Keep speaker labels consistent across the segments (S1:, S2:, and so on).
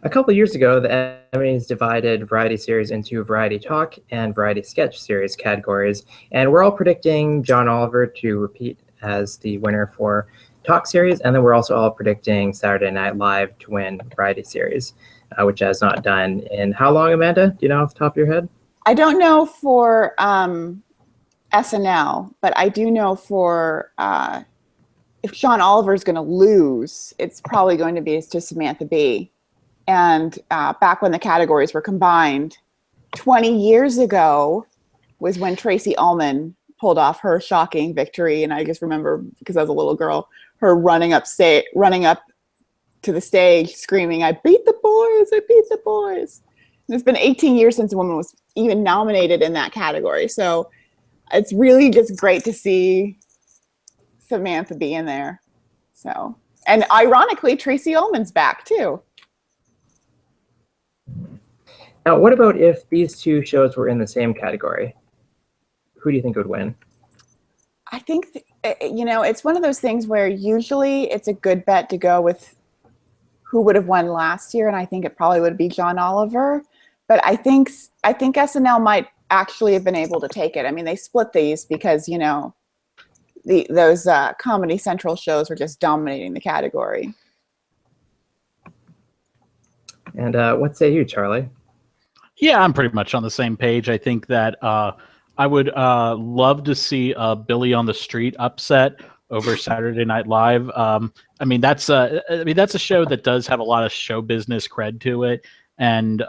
S1: A couple years ago, the Emmys divided variety series into variety talk and variety sketch series categories, and we're all predicting John Oliver to repeat as the winner for talk series, and then we're also all predicting Saturday Night Live to win variety series, which has not done in how long, Amanda? Do you know off the top of your head?
S2: I don't know for SNL, but I do know for if John Oliver is going to lose, it's probably going to be to Samantha Bee. And back when the categories were combined, 20 years ago was when Tracy Ullman pulled off her shocking victory. And I just remember, because I was a little girl, her running up to the stage screaming, "I beat the boys, I beat the boys." And it's been 18 years since a woman was even nominated in that category. So it's really just great to see Samantha be in there. So, and ironically, Tracy Ullman's back too.
S1: Now, what about if these two shows were in the same category? Who do you think would win?
S2: I think, it's one of those things where usually it's a good bet to go with who would have won last year, and I think it probably would be John Oliver. But I think SNL might actually have been able to take it. I mean, they split these because, those Comedy Central shows were just dominating the category.
S1: And what say you, Charlie?
S3: Yeah, I'm pretty much on the same page. I think that I would love to see Billy on the Street upset over Saturday Night Live. I mean, that's a show that does have a lot of show business cred to it, and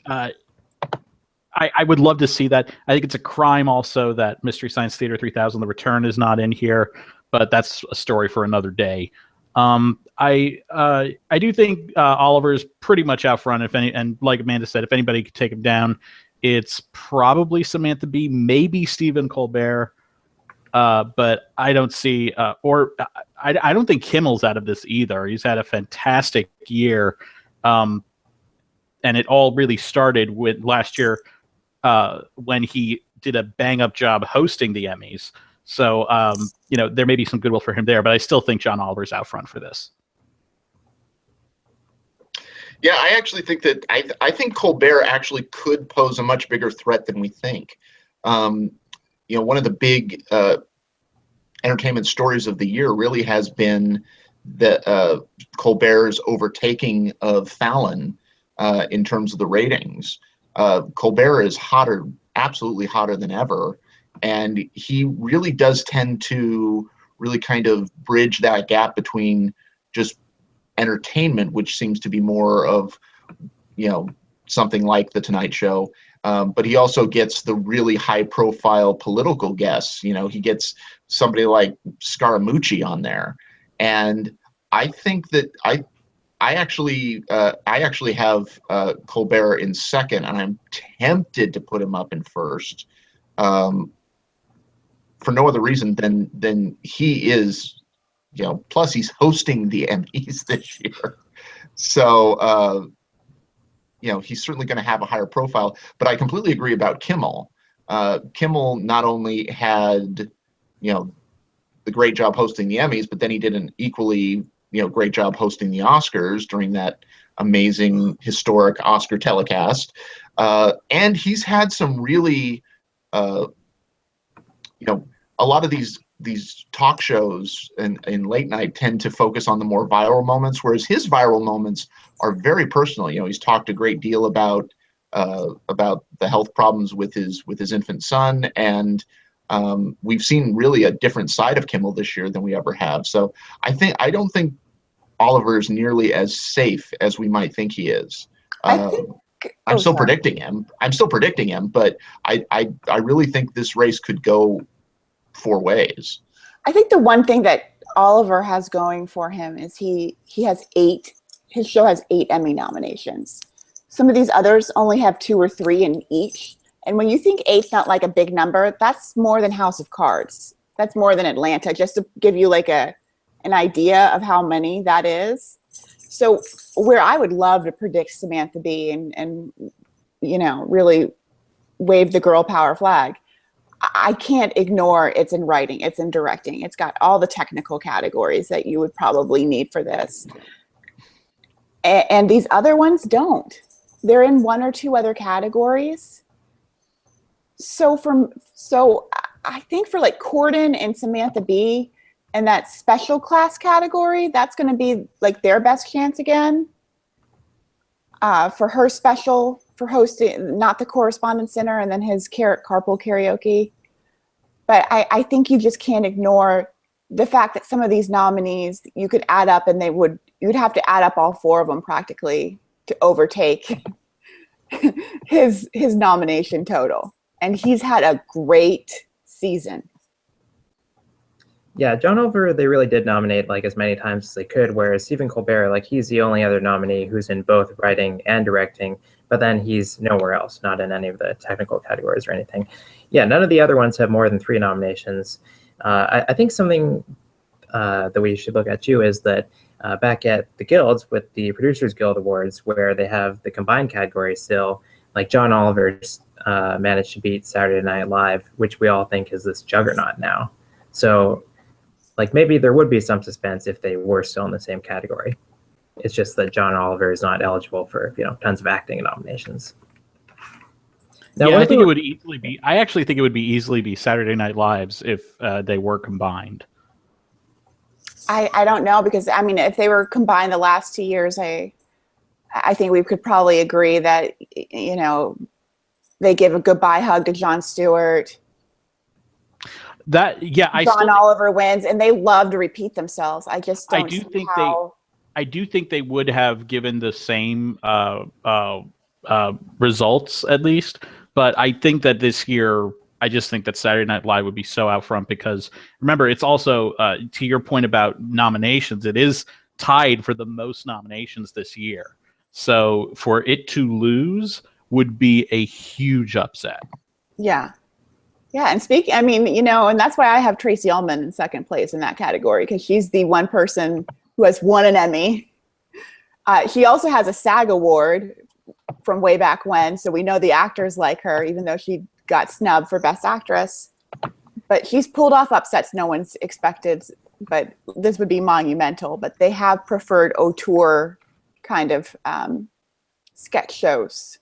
S3: I would love to see that. I think it's a crime also that Mystery Science Theater 3000: The Return is not in here, but that's a story for another day. I do think Oliver's pretty much out front. And like Amanda said, if anybody could take him down, it's probably Samantha Bee, maybe Stephen Colbert. But I don't see, I don't think Kimmel's out of this either. He's had a fantastic year, and it all really started with last year when he did a bang-up job hosting the Emmys. So, there may be some goodwill for him there, but I still think John Oliver's out front for this.
S4: Yeah, I actually think that I think Colbert actually could pose a much bigger threat than we think. One of the big entertainment stories of the year really has been the Colbert's overtaking of Fallon in terms of the ratings. Colbert is absolutely hotter than ever. And he really does tend to really kind of bridge that gap between just entertainment, which seems to be more of, something like The Tonight Show. But he also gets the really high profile political guests. He gets somebody like Scaramucci on there. And I think that I actually have Colbert in second, and I'm tempted to put him up in first. For no other reason than he is, plus he's hosting the Emmys this year. So, he's certainly going to have a higher profile. But I completely agree about Kimmel. Kimmel not only had, the great job hosting the Emmys, but then he did an equally, great job hosting the Oscars during that amazing historic Oscar telecast. And he's had some really, a lot of these talk shows in late night tend to focus on the more viral moments, whereas his viral moments are very personal. He's talked a great deal about the health problems with his infant son, and we've seen really a different side of Kimmel this year than we ever have. So I don't think Oliver is nearly as safe as we might think he is. I'm still predicting him, but I really think this race could go 4 ways.
S2: I think the one thing that Oliver has going for him is his show has 8 Emmy nominations. Some of these others only have 2 or 3 in each. And when you think 8's not like a big number, that's more than House of Cards. That's more than Atlanta, just to give you like an idea of how many that is. So where I would love to predict Samantha Bee and really wave the girl power flag, I can't ignore it's in writing, it's in directing. It's got all the technical categories that you would probably need for this. And these other ones don't. They're in one or two other categories. So I think for like Corden and Samantha Bee and that special class category, that's going to be like their best chance again. For her special, for hosting, not the Correspondence Center, and then his carpool karaoke. But I think you just can't ignore the fact that some of these nominees you could add up, and you'd have to add up all four of them practically to overtake his nomination total. And he's had a great season.
S1: Yeah, John Oliver, they really did nominate like as many times as they could, whereas Stephen Colbert, like he's the only other nominee who's in both writing and directing, but then he's nowhere else, not in any of the technical categories or anything. Yeah, none of the other ones have more than 3 nominations. I think something that we should look at too is that back at the guilds with the Producers Guild Awards, where they have the combined category still, like John Oliver's managed to beat Saturday Night Live, which we all think is this juggernaut now. So like maybe there would be some suspense if they were still in the same category. It's just that John Oliver is not eligible for, tons of acting nominations.
S3: Now, yeah, I think it would easily be. I actually think it would easily be Saturday Night Live's if they were combined.
S2: I don't know, because I mean, if they were combined the last 2 years, I think we could probably agree that they give a goodbye hug to Jon Stewart. John Oliver wins, and they love to repeat themselves. I just don't see how.
S3: I do think they would have given the same results at least, but I think that this year, I just think that Saturday Night Live would be so out front because remember, it's also to your point about nominations, it is tied for the most nominations this year. So for it to lose would be a huge upset.
S2: Yeah. Yeah, and and that's why I have Tracy Ullman in second place in that category, because she's the one person who has won an Emmy. She also has a SAG award from way back when, so we know the actors like her, even though she got snubbed for Best Actress. But she's pulled off upsets no one's expected, but this would be monumental. But they have preferred auteur kind of sketch shows.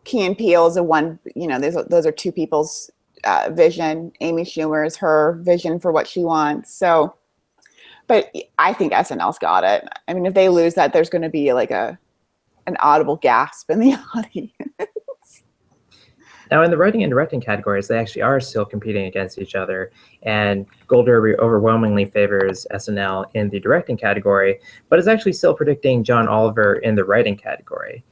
S2: Key and Peele is those are two people's vision. Amy Schumer is her vision for what she wants. So, but I think SNL's got it. I mean, if they lose that, there's going to be like an audible gasp in the audience.
S1: Now, in the writing and directing categories, they actually are still competing against each other, and Gold Derby overwhelmingly favors SNL in the directing category, but is actually still predicting John Oliver in the writing category.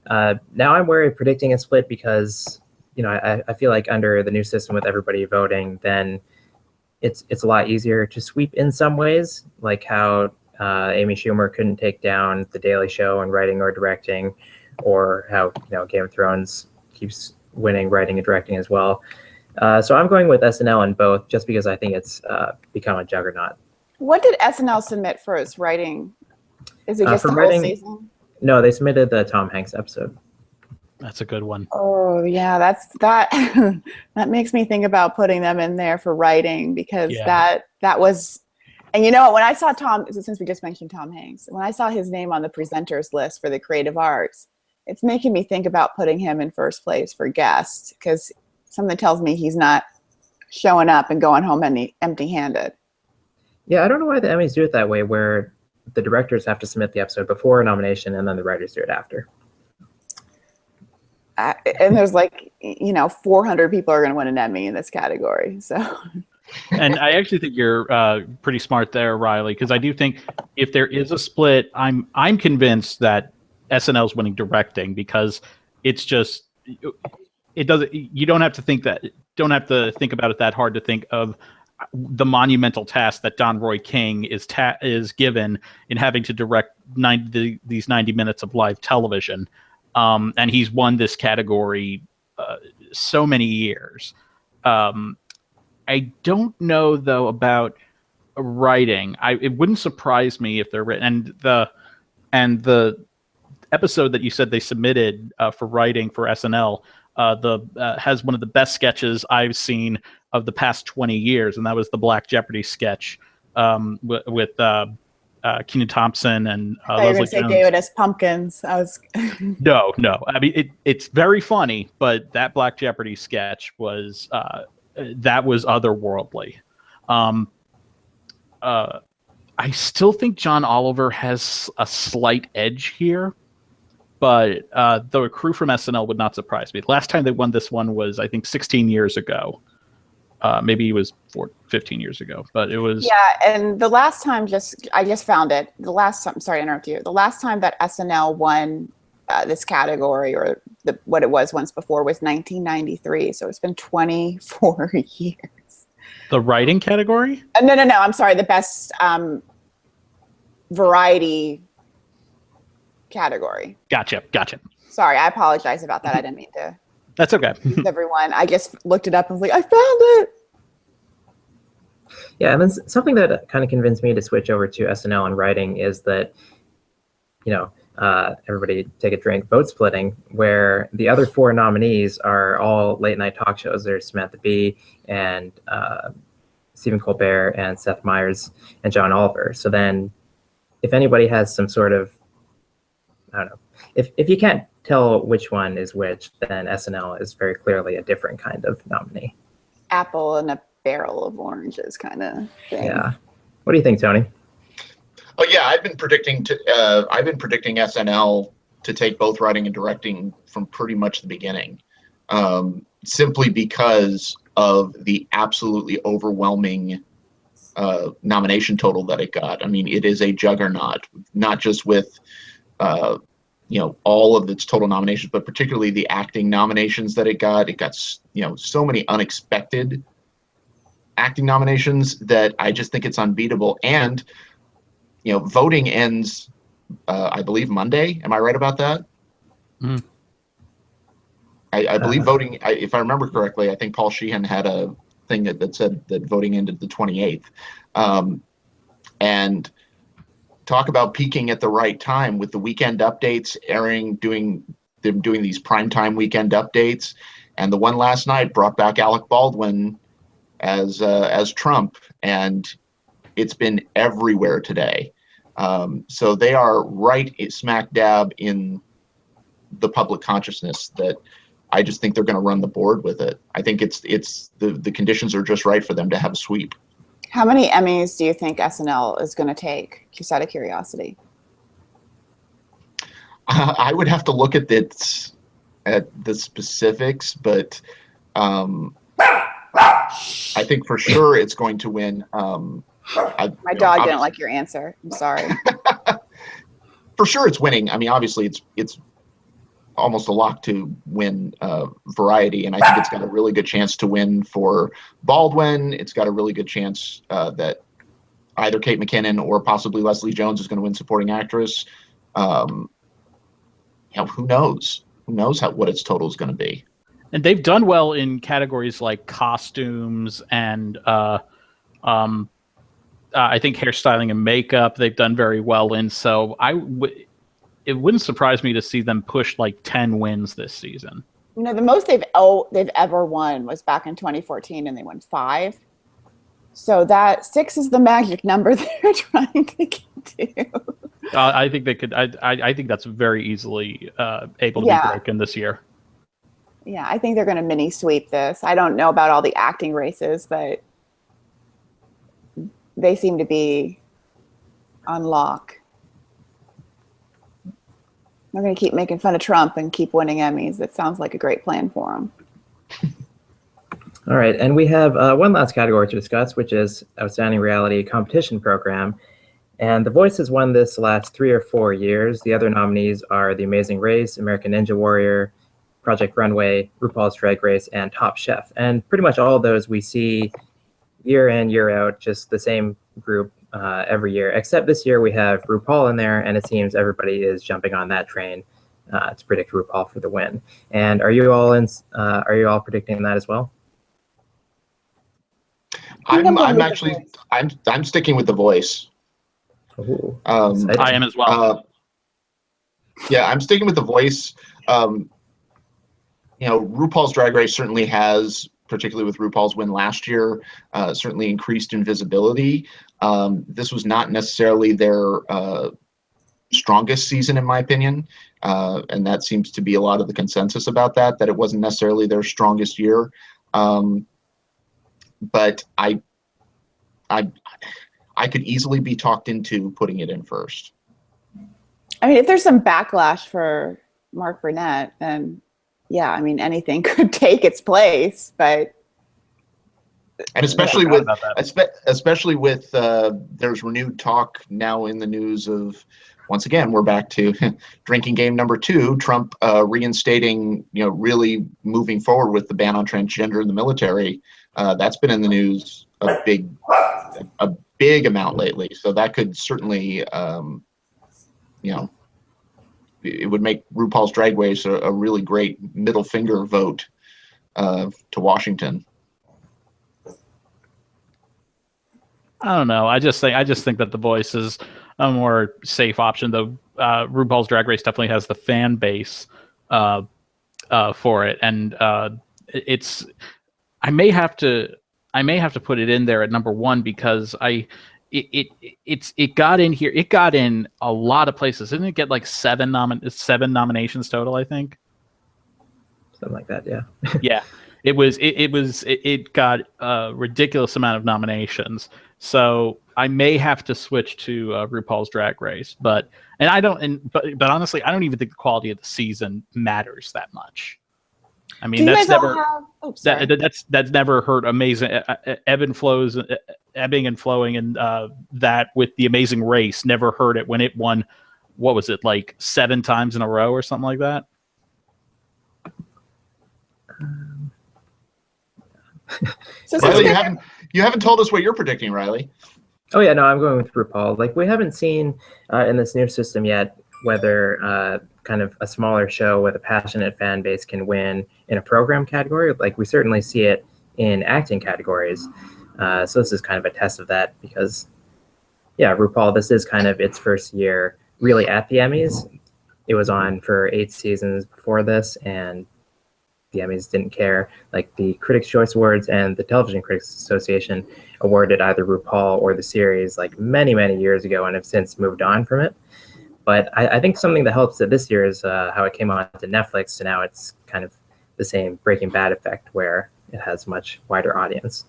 S1: Now I'm wary of predicting a split because, I feel like under the new system with everybody voting, then it's a lot easier to sweep in some ways, like how Amy Schumer couldn't take down The Daily Show in writing or directing, or how Game of Thrones keeps winning writing and directing as well. So I'm going with SNL in both, just because I think it's become a juggernaut.
S2: What did SNL submit for its writing? Is it just the whole season?
S1: No, they submitted the Tom Hanks episode.
S3: That's a good one.
S2: Oh yeah, that makes me think about putting them in there for writing, because that was, and when I saw since we just mentioned Tom Hanks, when I saw his name on the presenters list for the creative arts, it's making me think about putting him in first place for guest, because something tells me he's not showing up and going home empty-handed.
S1: Yeah, I don't know why the Emmys do it that way, where the directors have to submit the episode before a nomination and then the writers do it after.
S2: And there's 400 people are going to win an Emmy in this category. So,
S3: and I actually think you're pretty smart there, Riley, because I do think if there is a split, I'm convinced that SNL's winning directing, because it's just you don't have to think about it that hard to think of the monumental task that Don Roy King is given in having to direct these 90 minutes of live television. And he's won this category so many years. I don't know, though, about writing. It wouldn't surprise me if they're written. And the episode that you said they submitted for writing for SNL has one of the best sketches I've seen of the past 20 years, and that was the Black Jeopardy sketch with Kenan Thompson and
S2: I thought you were
S3: Leslie
S2: going to say
S3: Jones.
S2: David S. Pumpkins. I was.
S3: No. I mean, it's very funny, but that Black Jeopardy sketch was that was otherworldly. I still think John Oliver has a slight edge here, but the crew from SNL would not surprise me. Last time they won this one was, I think, 16 years ago. Maybe it was 15 years ago, but it was.
S2: Yeah, and the last time, I just found it. The last time, sorry to interrupt you. The last time that SNL won this category, or what it was once before, was 1993. So it's been 24 years.
S3: The writing category?
S2: No. I'm sorry. The best variety category.
S3: Gotcha.
S2: Sorry, I apologize about that. I didn't mean to.
S3: That's okay.
S2: Everyone, I just looked it up and was like, I found it.
S1: Yeah, and then something that kind of convinced me to switch over to SNL and writing is that, everybody take a drink, vote splitting, where the other four nominees are all late night talk shows. There's Samantha Bee and Stephen Colbert and Seth Meyers and John Oliver. So then if anybody has some sort of, I don't know, if you can't tell which one is which, then SNL is very clearly a different kind of nominee.
S2: Apple in a barrel of oranges kind of thing.
S1: Yeah. What do you think, Tony?
S4: Oh yeah, I've been predicting SNL to take both writing and directing from pretty much the beginning, simply because of the absolutely overwhelming nomination total that it got. I mean, it is a juggernaut, not just with all of its total nominations, but particularly the acting nominations that it got. It got so many unexpected acting nominations that I just think it's unbeatable. And voting ends, I believe, Monday. Am I right about that?
S3: Mm.
S4: I believe voting, if I remember correctly, I think Paul Sheehan had a thing that said that voting ended the 28th. And talk about peaking at the right time with the weekend updates airing, doing these primetime weekend updates. And the one last night brought back Alec Baldwin as Trump, and it's been everywhere today. So they are right smack dab in the public consciousness that I just think they're going to run the board with it. I think it's the conditions are just right for them to have a sweep.
S2: How many Emmys do you think SNL is going to take, just out of curiosity?
S4: I would have to look at the specifics, but I think for sure it's going to win.
S2: My dog didn't like your answer. I'm sorry.
S4: For sure it's winning. I mean, obviously it's almost a lock to win variety, and I think it's got a really good chance to win for Baldwin. It's got a really good chance that either Kate McKinnon or possibly Leslie Jones is going to win supporting actress. Who knows? Who knows what its total is going to be?
S3: And they've done well in categories like costumes and I think hairstyling and makeup. They've done very well in. So it wouldn't surprise me to see them push like 10 wins this season.
S2: The most they've ever won was back in 2014, and they won 5. So that 6 is the magic number they're trying to get to.
S3: I think they could. I think that's very easily able to be broken this year.
S2: Yeah, I think they're going to mini sweep this. I don't know about all the acting races, but they seem to be on lock. They're going to keep making fun of Trump and keep winning Emmys. That sounds like a great plan for them.
S1: All right, and we have one last category to discuss, which is Outstanding Reality Competition Program. And The Voice has won this the last 3 or 4 years. The other nominees are The Amazing Race, American Ninja Warrior, Project Runway, RuPaul's Drag Race, and Top Chef. And pretty much all of those we see year in, year out, just the same group every year. Except this year we have RuPaul in there, and it seems everybody is jumping on that train to predict RuPaul for the win. And are you all predicting that as well?
S4: I'm sticking with The Voice.
S1: Ooh,
S3: I am as well.
S4: I'm sticking with The Voice. RuPaul's Drag Race certainly has particularly with RuPaul's win last year, certainly increased in visibility. This was not necessarily their strongest season, in my opinion, and that seems to be a lot of the consensus about that it wasn't necessarily their strongest year. But I could easily be talked into putting it in first.
S2: I mean, if there's some backlash for Mark Burnett, then yeah, I mean, anything could take its place, but.
S4: And especially with there's renewed talk now in the news of, once again, we're back to drinking game number 2, Trump reinstating, really moving forward with the ban on transgender in the military. That's been in the news a big amount lately. So that could certainly, it would make RuPaul's Drag Race a really great middle finger vote to Washington.
S3: I don't know. I just think that The Voice is a more safe option, though. RuPaul's Drag Race definitely has the fan base for it, and it's. I may have to put it in there at number 1 because it got in here. It got in a lot of places. Didn't it get like 7 nominations total? I think.
S1: Something like that. Yeah.
S3: Yeah. It got a ridiculous amount of nominations. So I may have to switch to RuPaul's Drag Race, but honestly, I don't even think the quality of the season matters that much. I mean, that's never hurt amazing ebbing and flowing, and that with the Amazing Race never hurt it when it won. What was it, like 7 times in a row or something like that?
S2: So
S4: Riley, you haven't told us what you're predicting, Riley.
S1: Oh yeah, no, I'm going with RuPaul. Like, we haven't seen in this new system yet whether kind of a smaller show with a passionate fan base can win in a program category. Like, we certainly see it in acting categories. So this is kind of a test of that because, yeah, RuPaul, this is kind of its first year really at the Emmys. It was on for 8 seasons before this, and the Emmys didn't care. Like, the Critics' Choice Awards and the Television Critics Association awarded either RuPaul or the series like many, many years ago and have since moved on from it. But I think something that helps it this year is how it came on to Netflix, so now it's kind of the same Breaking Bad effect where it has much wider audience.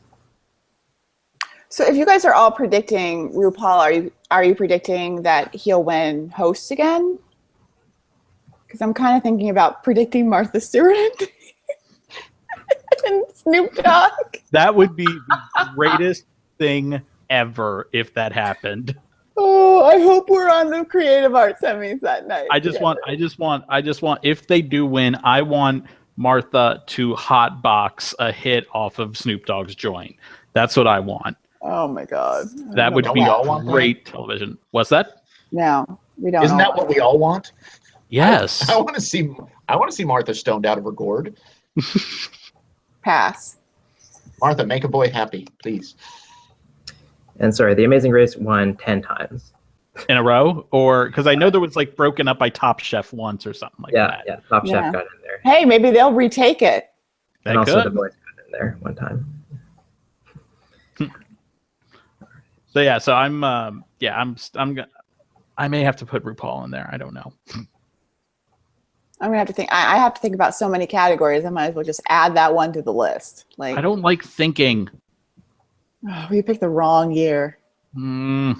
S2: So if you guys are all predicting RuPaul, are you predicting that he'll win host again? Because I'm kind of thinking about predicting Martha Stewart and Snoop Dogg.
S3: That would be the greatest thing ever if that happened.
S2: Oh, I hope we're on the Creative Arts Emmys that night.
S3: I just want, if they do win, I want Martha to hotbox a hit off of Snoop Dogg's Joint. That's what I want.
S2: Oh my God.
S3: That would be great television. What's that?
S2: No, we don't.
S4: Isn't that what we all want?
S3: Yes.
S4: I want to see Martha stoned out of her gourd.
S2: Pass.
S4: Martha, make a boy happy, please.
S1: And sorry, The Amazing Race won 10 times.
S3: In a row? Or, because I know there was like broken up by Top Chef once or something like that.
S1: Yeah, Top Chef got in there.
S2: Hey, maybe they'll retake it.
S1: And also The Voice got in there one time.
S3: So yeah, so I may have to put RuPaul in there. I don't know.
S2: I'm gonna have to think. I have to think about so many categories. I might as well just add that one to the list. Like,
S3: I don't like thinking.
S2: Oh, we picked the wrong year.
S3: I